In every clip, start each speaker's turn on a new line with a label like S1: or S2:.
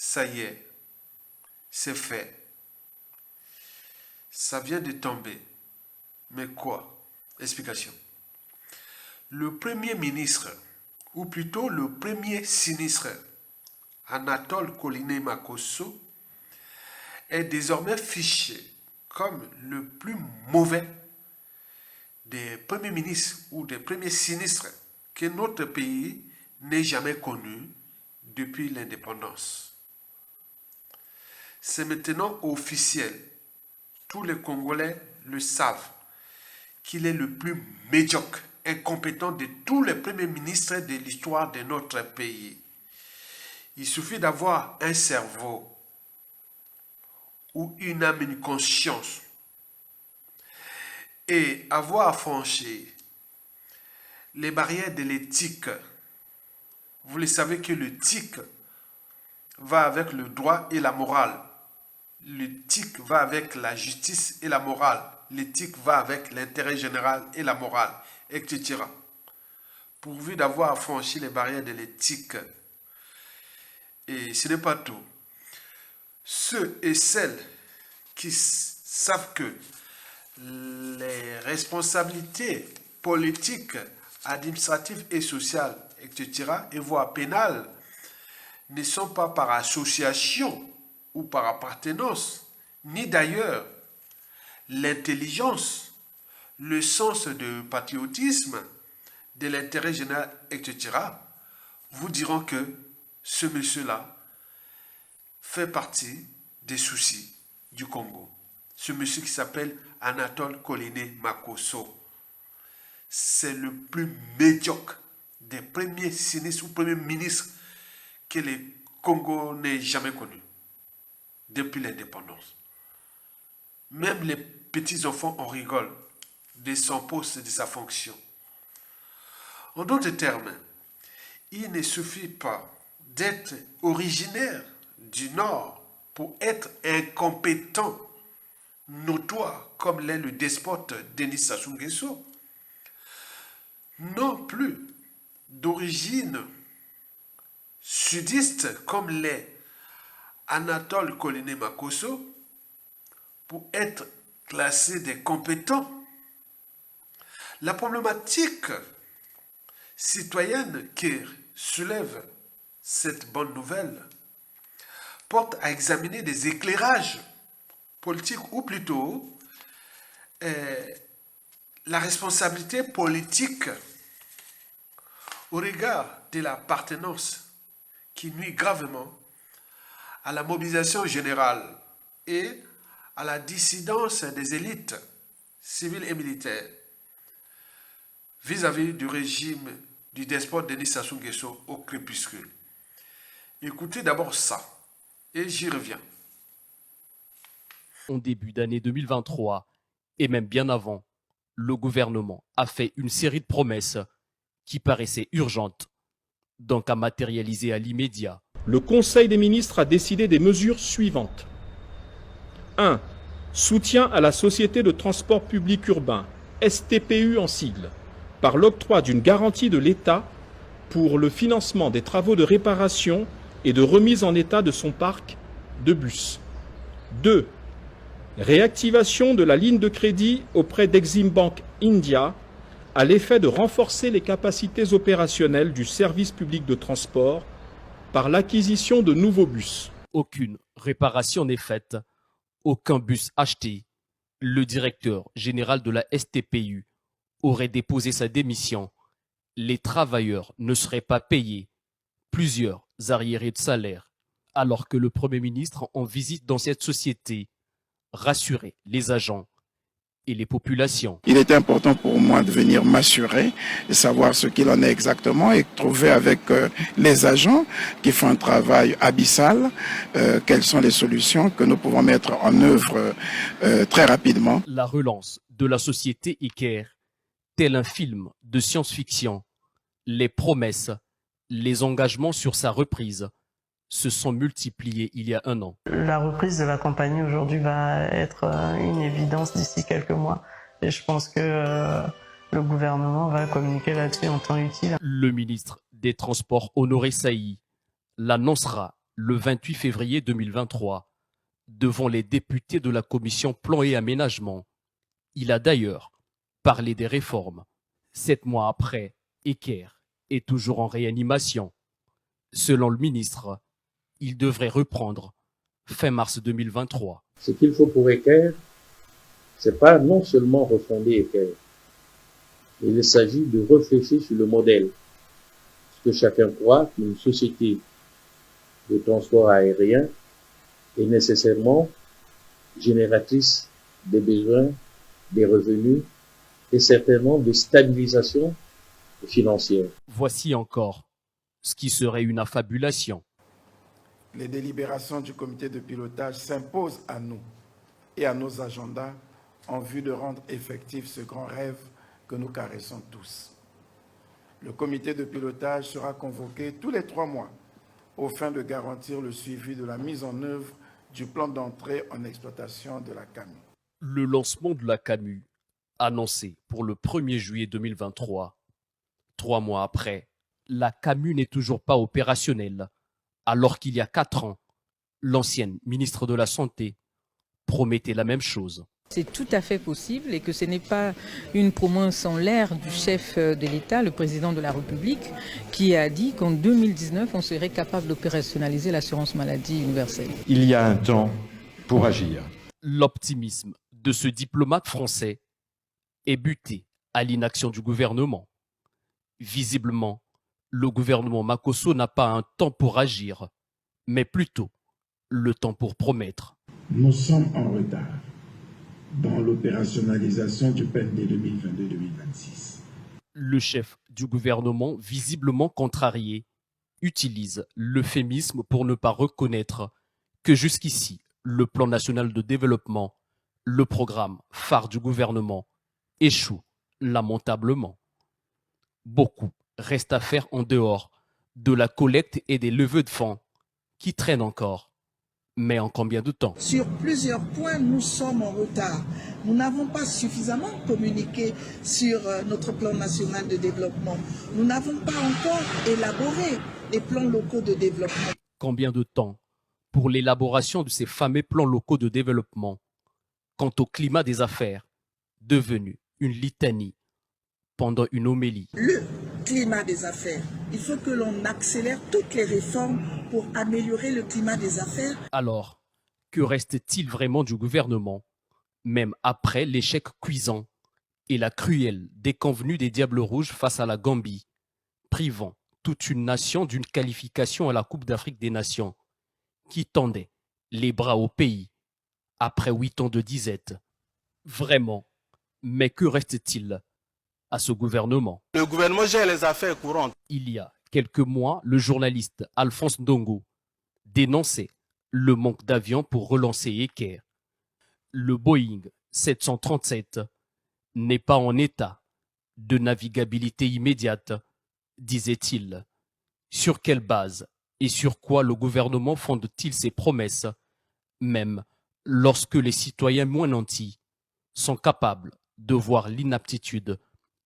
S1: Ça y est, c'est fait. Ça vient de tomber. Mais quoi? Explication. Le premier ministre, ou plutôt le premier sinistre, Anatole Koliné-Makosso, est désormais fiché comme le plus mauvais des premiers ministres ou des premiers sinistres que notre pays n'ait jamais connu depuis l'indépendance. C'est maintenant officiel. Tous les Congolais le savent qu'il est le plus médiocre, incompétent de tous les premiers ministres de l'histoire de notre pays. Il suffit d'avoir un cerveau ou une âme, une conscience et avoir franchi les barrières de l'éthique. Vous le savez que l'éthique va avec le droit et la morale. L'éthique va avec la justice et la morale. L'éthique va avec l'intérêt général et la morale, etc. Pourvu d'avoir franchi les barrières de l'éthique. Et ce n'est pas tout. Ceux et celles qui savent que les responsabilités politiques, administratives et sociales, etc., et voire pénales, ne sont pas par association ou par appartenance, ni d'ailleurs l'intelligence, le sens de patriotisme, de l'intérêt général, etc., vous diront que ce monsieur-là fait partie des soucis du Congo. Ce monsieur qui s'appelle Anatole Koliné-Makosso. C'est le plus médiocre des premiers sinistres ou premiers ministres que le Congo n'ait jamais connu depuis l'indépendance. Même les petits-enfants en rigolent de son poste et de sa fonction. En d'autres termes, il ne suffit pas d'être originaire du Nord pour être incompétent, notoire, comme l'est le despote Denis Sassou Nguesso. Non plus d'origine sudiste comme l'est Anatole Koliné-Makosso pour être classé des compétents. La problématique citoyenne qui soulève cette bonne nouvelle porte à examiner des éclairages politiques ou plutôt la responsabilité politique au regard de l'appartenance qui nuit gravement à la mobilisation générale et à la dissidence des élites civiles et militaires vis-à-vis du régime du despote Denis Sassou Nguesso au crépuscule. Écoutez d'abord ça, et j'y reviens.
S2: En début d'année 2023, et même bien avant, le gouvernement a fait une série de promesses qui paraissaient urgentes, donc à matérialiser à l'immédiat.
S3: Le Conseil des ministres a décidé des mesures suivantes. 1. Soutien à la Société de transport public urbain, STPU en sigle, par l'octroi d'une garantie de l'État pour le financement des travaux de réparation et de remise en état de son parc de bus. 2. Réactivation de la ligne de crédit auprès d'Exim Bank India à l'effet de renforcer les capacités opérationnelles du service public de transport par l'acquisition de nouveaux bus.
S2: Aucune réparation n'est faite, aucun bus acheté. Le directeur général de la STPU aurait déposé sa démission. Les travailleurs ne seraient pas payés. Plusieurs arriérés de salaire. Alors que le Premier ministre, en visite dans cette société, rassurait les agents et les populations.
S4: Il était important pour moi de venir m'assurer, de savoir ce qu'il en est exactement et trouver avec les agents qui font un travail abyssal, quelles sont les solutions que nous pouvons mettre en œuvre très rapidement.
S2: La relance de la société Iker, tel un film de science-fiction, les promesses, les engagements sur sa reprise se sont multipliés il y a un an.
S5: La reprise de la compagnie aujourd'hui va être une évidence d'ici quelques mois et je pense que le gouvernement va communiquer là-dessus en temps utile.
S2: Le ministre des Transports Honoré Saï l'annoncera le 28 février 2023, devant les députés de la commission Plan et Aménagement. Il a d'ailleurs parlé des réformes. 7 mois après, Eker est toujours en réanimation. Selon le ministre, il devrait reprendre fin mars 2023.
S6: Ce qu'il faut pour Eker, c'est pas non seulement refonder Eker, il s'agit de réfléchir sur le modèle. Parce que chacun croit qu'une société de transport aérien est nécessairement génératrice des besoins, des revenus et certainement de stabilisation financière.
S2: Voici encore ce qui serait une affabulation.
S4: Les délibérations du comité de pilotage s'imposent à nous et à nos agendas en vue de rendre effectif ce grand rêve que nous caressons tous. Le comité de pilotage sera convoqué tous les 3 mois aux fins de garantir le suivi de la mise en œuvre du plan d'entrée en exploitation de la CAMU.
S2: Le lancement de la CAMU, annoncé pour le 1er juillet 2023. 3 mois après, la CAMU n'est toujours pas opérationnelle, alors qu'il y a 4 ans, l'ancienne ministre de la Santé promettait la même chose.
S7: C'est tout à fait possible et que ce n'est pas une promesse en l'air du chef de l'État, le président de la République, qui a dit qu'en 2019, on serait capable d'opérationnaliser l'assurance maladie universelle.
S8: Il y a un temps pour agir.
S2: L'optimisme de ce diplomate français est buté à l'inaction du gouvernement. Visiblement, le gouvernement Makosso n'a pas un temps pour agir, mais plutôt le temps pour promettre.
S9: Nous sommes en retard dans l'opérationnalisation du PND 2022-2026.
S2: Le chef du gouvernement, visiblement contrarié, utilise l'euphémisme pour ne pas reconnaître que jusqu'ici, le plan national de développement, le programme phare du gouvernement, échoue lamentablement. Beaucoup reste à faire en dehors de la collecte et des levées de fonds qui traînent encore. Mais en combien de temps?
S10: Sur plusieurs points, nous sommes en retard. Nous n'avons pas suffisamment communiqué sur notre plan national de développement. Nous n'avons pas encore élaboré les plans locaux de développement.
S2: Combien de temps pour l'élaboration de ces fameux plans locaux de développement? Quant au climat des affaires, devenu une litanie pendant une homélie.
S10: Le climat des affaires. Il faut que l'on accélère toutes les réformes pour améliorer le climat des affaires.
S2: Alors, que reste-t-il vraiment du gouvernement, même après l'échec cuisant et la cruelle déconvenue des Diables Rouges face à la Gambie, privant toute une nation d'une qualification à la Coupe d'Afrique des Nations, qui tendait les bras au pays après 8 ans de disette? Vraiment, mais que reste-t-il à ce gouvernement?
S11: Le gouvernement gère les affaires courantes.
S2: Il y a quelques mois, le journaliste Alphonse Ndongo dénonçait le manque d'avions pour relancer Eker. Le Boeing 737 n'est pas en état de navigabilité immédiate, disait-il. Sur quelle base et sur quoi le gouvernement fonde-t-il ses promesses, même lorsque les citoyens moins nantis sont capables de voir l'inaptitude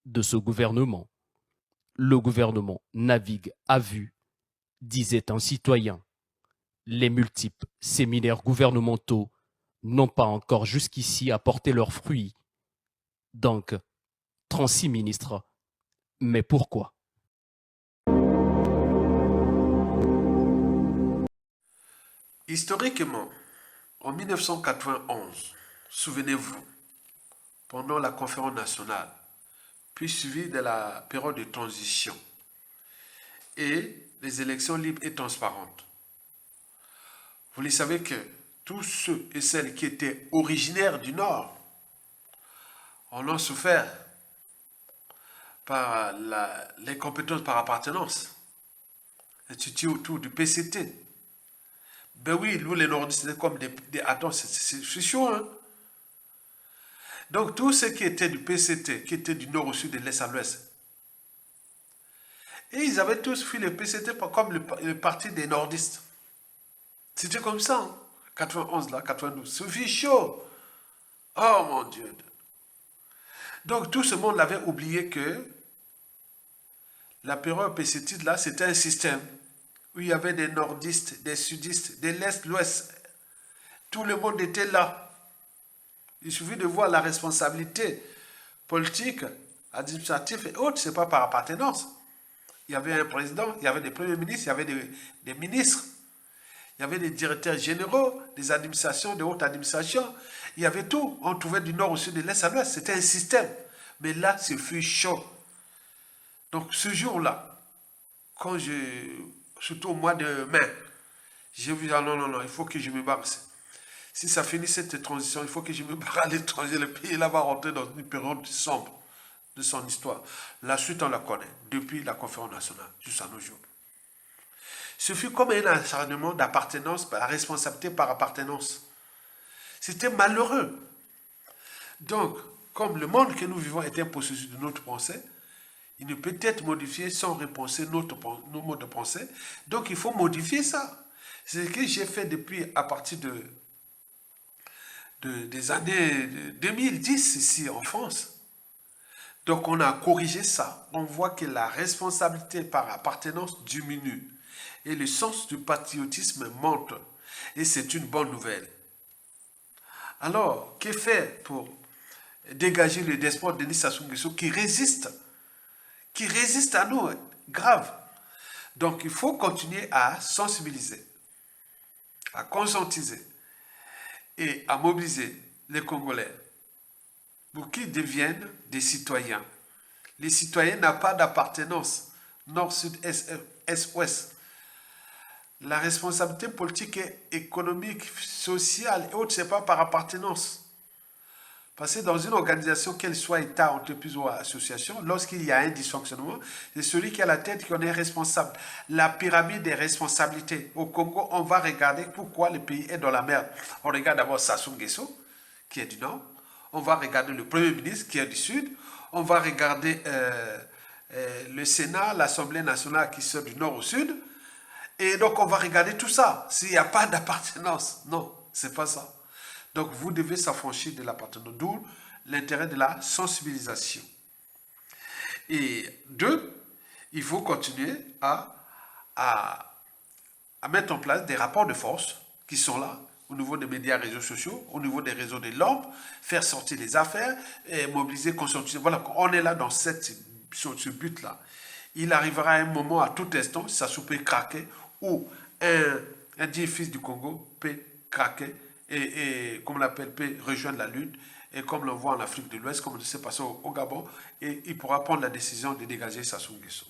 S2: de ce gouvernement? Le gouvernement navigue à vue, disait un citoyen. Les multiples séminaires gouvernementaux n'ont pas encore jusqu'ici apporté leurs fruits. Donc, 36 ministres. Mais pourquoi?
S1: Historiquement, en 1991, souvenez-vous, pendant la conférence nationale, puis suivi de la période de transition et les élections libres et transparentes. Vous le savez que tous ceux et celles qui étaient originaires du Nord en ont souffert par l'incompétence par appartenance. C'était autour du PCT. Ben oui, nous les Nordistes, c'était comme des attends, c'est chaud, hein? Donc, tous ceux qui étaient du PCT, qui étaient du nord au sud, de l'est à l'ouest, et ils avaient tous fui le PCT comme le parti des nordistes. C'était comme ça, hein? 91 là, 92. Sophie chaud. Oh mon Dieu. Donc, tout ce monde avait oublié que la période PCT là, c'était un système où il y avait des nordistes, des sudistes, de l'Est, l'Ouest. Tout le monde était là. Il suffit de voir la responsabilité politique, administrative et autres, ce n'est pas par appartenance. Il y avait un président, il y avait des premiers ministres, il y avait des ministres, il y avait des directeurs généraux, des administrations, des hautes administrations. Il y avait tout. On trouvait du nord au sud, de l'est à l'ouest. C'était un système. Mais là, ce fut chaud. Donc, ce jour-là, surtout au mois de mai, j'ai vu, ah non, il faut que je me barre. Si ça finit cette transition, il faut que je me barre à l'étranger. Le pays là va rentrer dans une période sombre de son histoire. La suite, on la connaît, depuis la conférence nationale jusqu'à nos jours. Ce fut comme un acharnement d'appartenance, la responsabilité par appartenance. C'était malheureux. Donc, comme le monde que nous vivons est un processus de notre pensée, il ne peut être modifié sans repenser nos modes de pensée. Donc, il faut modifier ça. C'est ce que j'ai fait depuis, à partir des années 2010 ici en France. Donc, on a corrigé ça. On voit que la responsabilité par appartenance diminue et le sens du patriotisme monte. Et c'est une bonne nouvelle. Alors, que faire pour dégager le despote Denis Sassou Nguesso qui résiste à nous, grave. Donc, il faut continuer à sensibiliser, à conscientiser et à mobiliser les Congolais pour qu'ils deviennent des citoyens. Les citoyens n'ont pas d'appartenance nord, sud, est, ouest. La responsabilité politique, économique, sociale et autres, ce n'est pas par appartenance. Parce que dans une organisation, qu'elle soit État, entreprise ou association, lorsqu'il y a un dysfonctionnement, c'est celui qui a la tête qui en est responsable. La pyramide des responsabilités. Au Congo, on va regarder pourquoi le pays est dans la merde. On regarde d'abord Sassou Nguesso, qui est du Nord. On va regarder le Premier ministre, qui est du Sud. On va regarder le Sénat, l'Assemblée nationale, qui sort du Nord au Sud. Et donc, on va regarder tout ça. S'il n'y a pas d'appartenance. Non, c'est pas ça. Donc, vous devez s'affranchir de l'appartenance. D'où l'intérêt de la sensibilisation. Et deux, il faut continuer à mettre en place des rapports de force qui sont là, au niveau des médias, réseaux sociaux, au niveau des réseaux de l'homme, faire sortir les affaires, et mobiliser, conscientiser. Voilà, on est là dans ce but-là. Il arrivera un moment, à tout instant, ça peut craquer, ou un digne fils du Congo peut craquer, et comme on l'appelle, peut rejoindre la lutte, et comme l'on voit en Afrique de l'Ouest, comme c'est passé au Gabon, et il pourra prendre la décision de dégager Sassou Nguesso.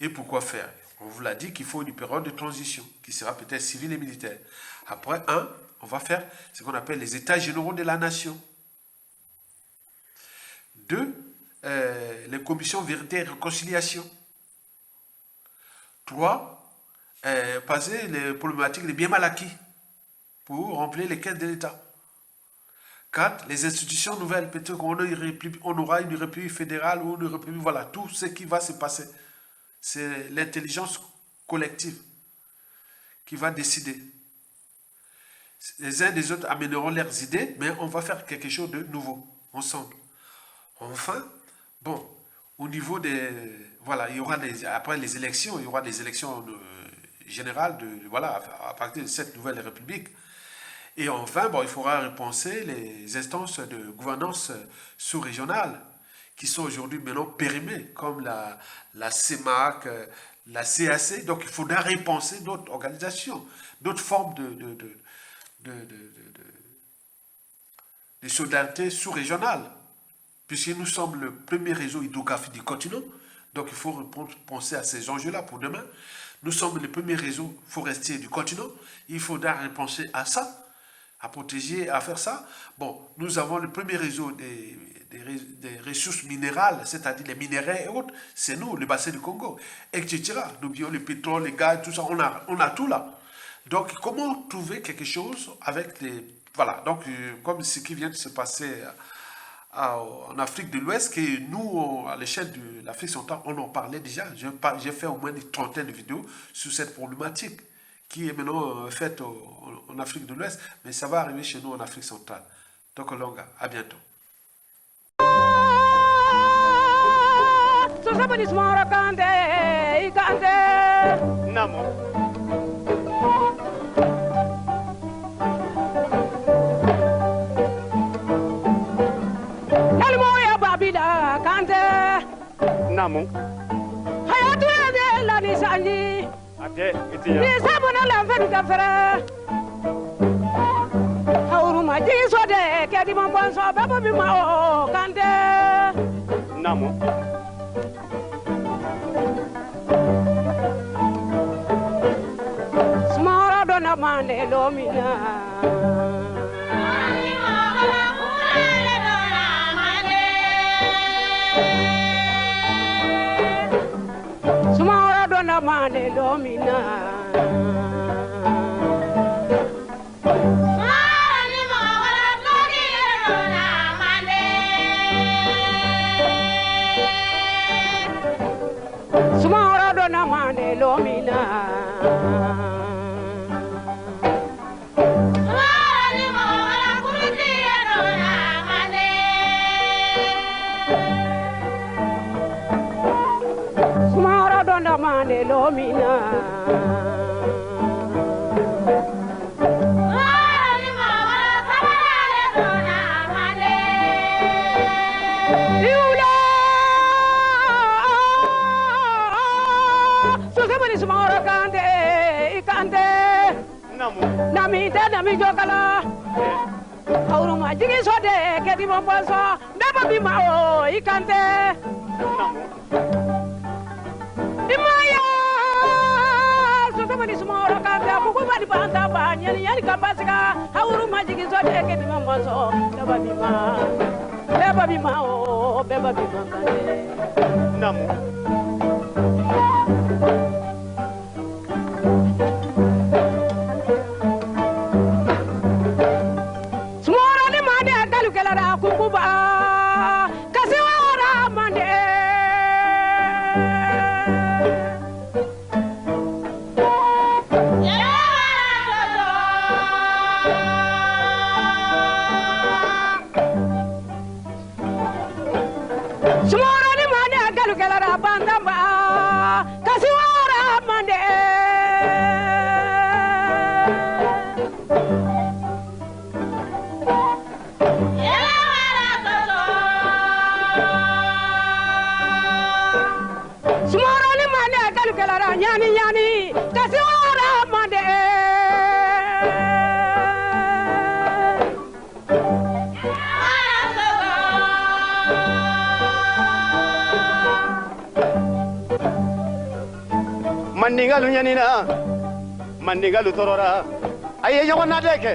S1: Et pourquoi faire? On vous l'a dit qu'il faut une période de transition, qui sera peut-être civile et militaire. Après, on va faire ce qu'on appelle les états généraux de la nation. 2, les commissions vérité et réconciliation. 3, passer les problématiques des biens mal acquis pour remplir les caisses de l'État. 4, les institutions nouvelles. Peut-être qu'on aura une république fédérale ou une république, voilà, tout ce qui va se passer. C'est l'intelligence collective qui va décider. Les uns des autres amèneront leurs idées, mais on va faire quelque chose de nouveau, ensemble. Enfin, bon, au niveau des... Voilà, il y aura après les élections, il y aura des élections générales à partir de cette nouvelle république. Et enfin, bon, il faudra repenser les instances de gouvernance sous-régionale qui sont aujourd'hui maintenant périmées, comme la CEMAC, la CAC. Donc, il faudra repenser d'autres organisations, d'autres formes de solidarité sous-régionale, puisque nous sommes le premier réseau hydrographique du continent. Donc, il faut penser à ces enjeux-là pour demain. Nous sommes le premier réseau forestier du continent. Il faudra repenser à ça, à protéger, à faire ça. Bon, nous avons le premier réseau des ressources minérales, c'est-à-dire les minéraux et autres. C'est nous, le bassin du Congo, etc. N'oublions le pétrole, les gaz, tout ça, on a tout là. Donc, comment trouver quelque chose avec les... Voilà, donc, comme ce qui vient de se passer en Afrique de l'Ouest, que nous, à l'échelle de l'Afrique centrale, on en parlait déjà. J'ai fait au moins une trentaine de vidéos sur cette problématique qui est maintenant faite en Afrique de l'Ouest, mais ça va arriver chez nous en Afrique centrale. Donc, Longa, à bientôt.
S12: sabani smara kante ikante
S11: namo
S12: elmo ya babida kante
S11: namo
S12: hayatu de la ni sanji
S11: ate itiya
S12: ni sabana la fedu da fere hauru ma ji so de ke di mon bon so babo bi ma o kante
S11: namo
S12: smara dona mande lomina smara dona mande lomina smara dona mande lomina smara dona mande lomina Yula so sabani smara kante ikante
S11: namo
S12: nami te nami jokala hauru ma jigi so de ke di mon bon so baba bi ma o ikante
S11: namo
S12: Imaya so sabani smara kante buku badi banta ba nyani nyani kambasika hauru ma jigi so de ke di mon bon so baba bi ma o baba bi ma kante
S11: namo
S12: smara ni mande galu kala da kukuba kasiwara mande smara ni mande galu kala da bandamba kasiwara mande smara ni mande galu kala da nyani nyani kasiwara mande
S11: mandingalu nyanina mandingalu torora aye yogona deke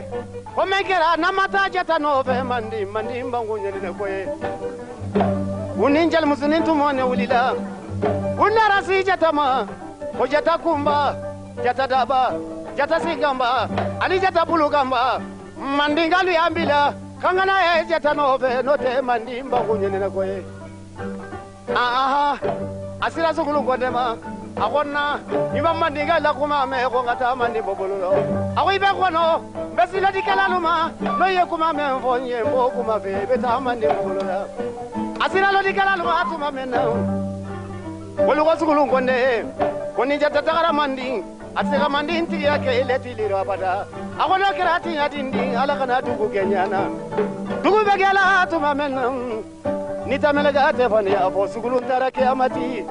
S11: ko mekera namata jata no fe mandi mbangu nyanina koye uninjal musunin tumone ulila unara si jata ma ko jata kumba jata daba jata sigamba ali jata bulugamba mandingalu yambila kangana e jata no fe note mandi mbangu nyanina koye aha asira sugulu godema akonna ima mandinga la kuma me ko ngata mandi bobolo awi be kono besila dikalaluma no ye kuma me fonye mo kuma fe beta mandi bobolo asira lo dikalaluma atuma mena wolu ko sugulu gonde koni jata tagara mandi asira mandi inti yake ileti liro abada akona kirati yadindi ala kana dugu kenyana dugu be gela atuma mena nitamelega tefani abo sugulu tarake amati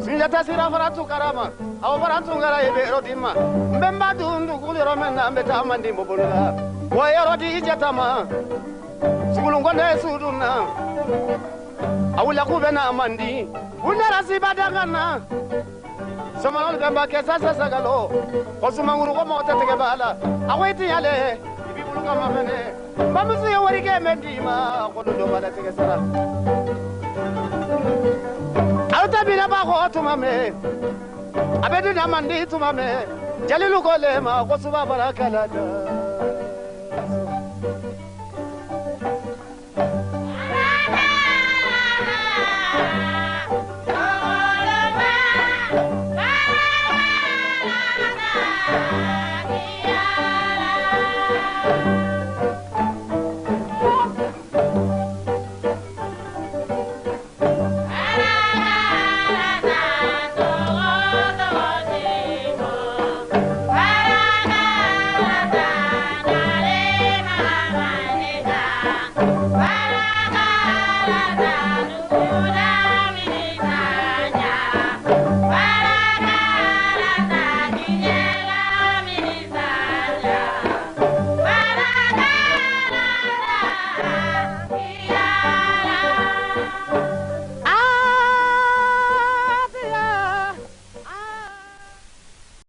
S11: Sinjata sira faratu karama aw faratu ngara ebe rodima mbemba dundu kuliro menna mbeta mandi mbobulula wa rodi ijatama sugulungonde suduna awula kubena mandi unara sibadangana somalol gamba kesa sagalo kosumanguru ko mota tege bala aweti yale ibibuluka mamene bamusu yori ke mendima ko do bala tege sara Alta bina ba ko tumame abedu na mandi tumame jalilu ko lema ko suba barakala
S12: Thank you.